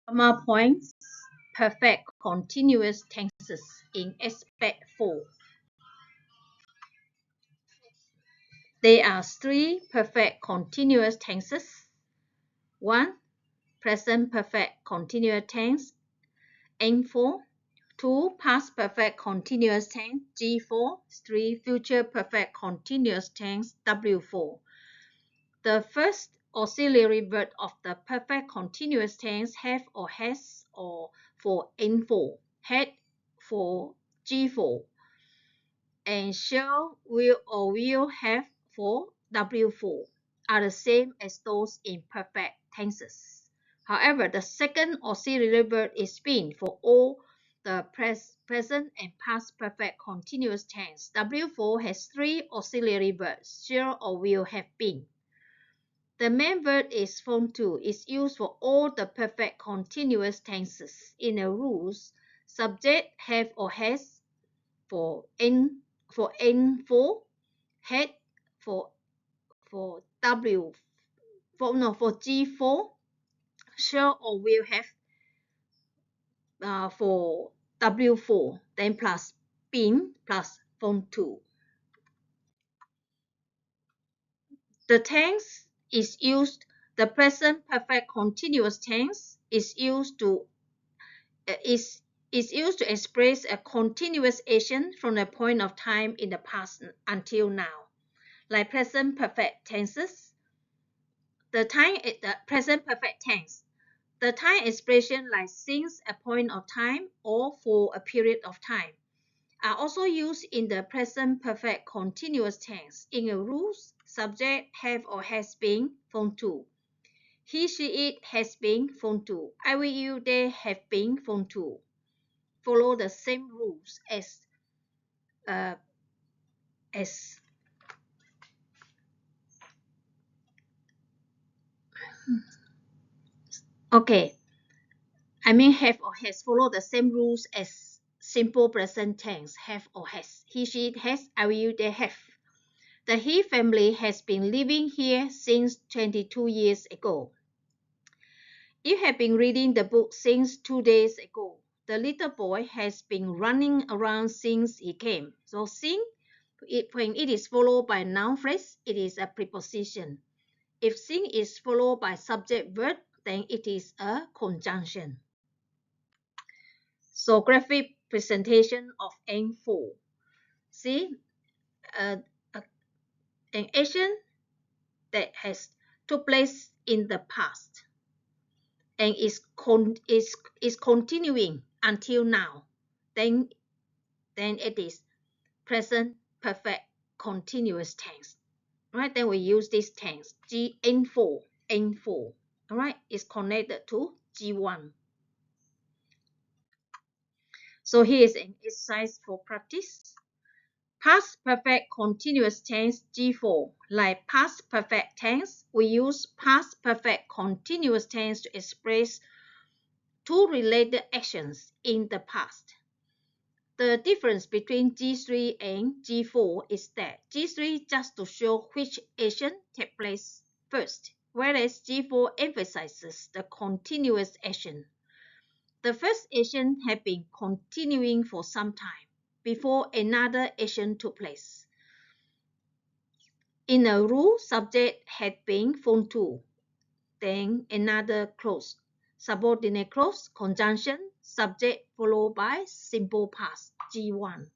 Comma points perfect continuous tenses in aspect 4. There are three perfect continuous tenses. 1. Present perfect continuous tense N4. 2. Past perfect continuous tense G4. 3. Future perfect continuous tense W4. The first auxiliary verb of the perfect continuous tense have or has or for N4, had for G4, and shall, will, or will have for W4 are the same as those in perfect tenses. However, the second auxiliary verb is been for all the present and past perfect continuous tense. W4 has three auxiliary verbs, shall or will have been. The main verb is form 2 is used for all the perfect continuous tenses. In a rules, subject have or has for N4, had for W for G4, shall or will have for W4, then plus been plus form 2. The tense is used. The present perfect continuous tense is used to express a continuous action from the point of time in the past until now. Like present perfect tenses, the present perfect tense. The time expression like since a point of time or for a period of time are also used in the present perfect continuous tense. In a rules, subject have or has been form 2. He, she, it has been form 2. I, we, you, they have been form 2. Follow the same rules as okay. Have or has follow the same rules as simple present tense have or has. He, she, it has. I, you, they have. The he family has been living here since 22 years ago. You have been reading the book since 2 days ago. The little boy has been running around since he came. So since, when it is followed by a noun phrase, it is a preposition. If since is followed by subject verb, then it is a conjunction. So graphic presentation of N4. See, an action that has took place in the past and is continuing until now, then it is present perfect continuous tense. Right? Then we use this tense N4. All right, is connected to G1. So here is an exercise for practice. Past perfect continuous tense G4. Like past perfect tense, we use past perfect continuous tense to express two related actions in the past. The difference between G3 and G4 is that G3 just to show which action takes place first, whereas G4 emphasizes the continuous action. The first action had been continuing for some time before another action took place. In a rule, subject had been form 2, then another clause, subordinate clause, conjunction, subject followed by simple past, G1.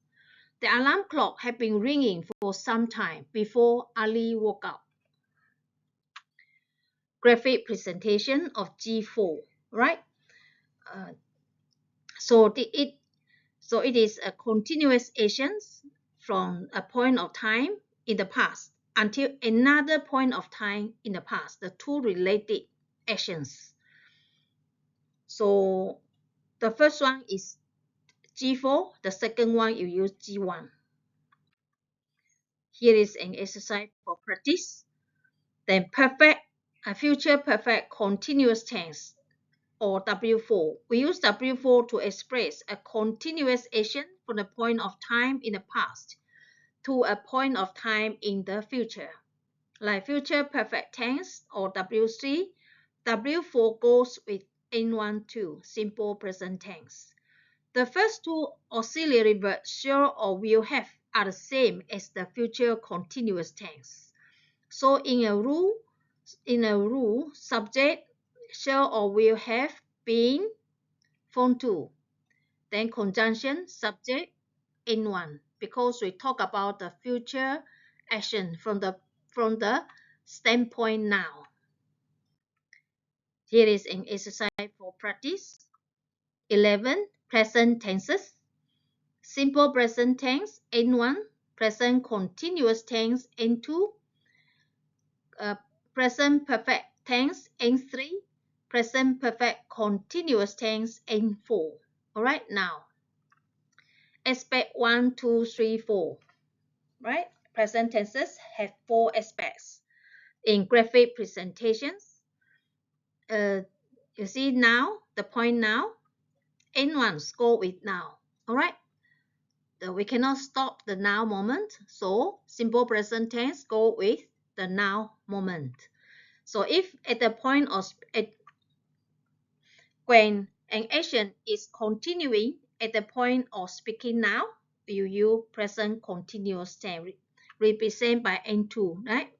The alarm clock had been ringing for some time before Ali woke up. Graphic presentation of G4, right? So it is a continuous actions from a point of time in the past until another point of time in the past, the two related actions. So the first one is G4, the second one you use G1. Here is an exercise for practice. Then future perfect continuous tense or W4. We use W4 to express a continuous action from the point of time in the past to a point of time in the future. Like future perfect tense or W3, W4 goes with N1, 2, simple present tense. The first two auxiliary verbs shall or will have are the same as the future continuous tense. So in a rule, subject shall or will have been form 2. Then conjunction subject N1, because we talk about the future action from the standpoint now. Here is an exercise for practice. 11. Present tenses. Simple present tense N1, present continuous tense N2, present perfect tense N3, present perfect continuous tense N4. Alright, now aspect 1, 2, 3, 4. Right? Present tenses have 4 aspects. In graphic presentations, you see now, the point now, N1 go with now. Alright? We cannot stop the now moment, so simple present tense go with the now moment. So if at the point of when an action is continuing at the point of speaking now, you use present continuous tense represented by N2, right?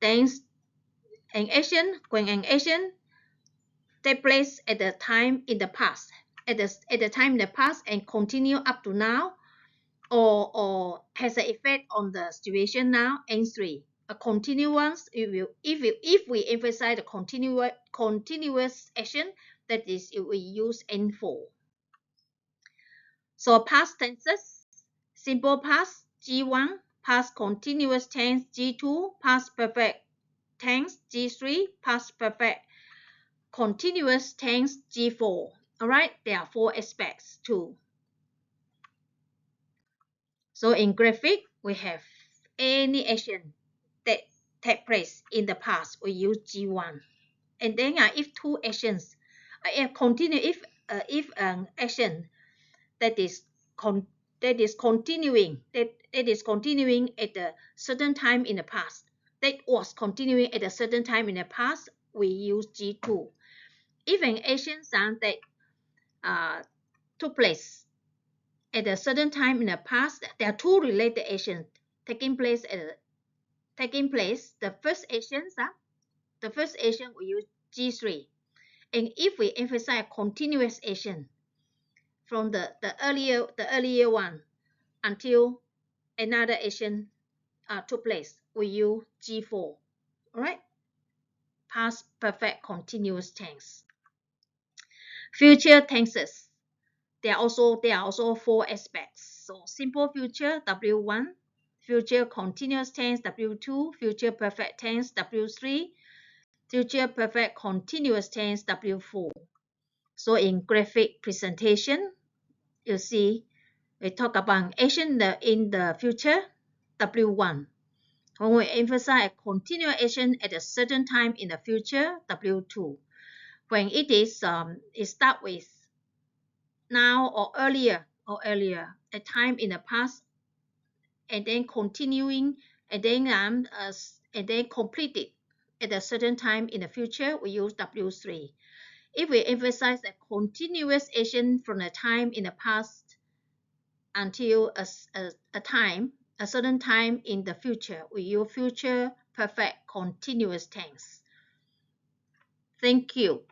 Then when an action take place at the time in the past, at the time in the past and continue up to now, or has an effect on the situation now, N3. A continuous, if we emphasize the continuous action, that is, if we use N4. So past tenses, simple past G1, past continuous tense G2, past perfect tense G3, past perfect continuous tense G4. All right, there are 4 aspects too. So in graphic, we have any action that take place in the past, we use G1. And then if two actions continue, if an action that is continuing at a certain time in the past, that was continuing at a certain time in the past, we use G2. If an action that took place at a certain time in the past, there are two related actions taking place. The first action we use G3, and if we emphasize continuous action from the earlier one until another action took place, we use G4. All right, past perfect continuous tense. Future tenses. There are also 4 aspects. So simple future W1, future continuous tense W2, future perfect tense W3, future perfect continuous tense W4. So in graphic presentation, you see we talk about action in the future W1. When we emphasize continuous action at a certain time in the future W2. When it start with now or earlier, a time in the past, and then continuing, and then completed at a certain time in the future, we use W3. If we emphasize a continuous action from a time in the past until a certain time in the future, we use future perfect continuous tense. Thank you.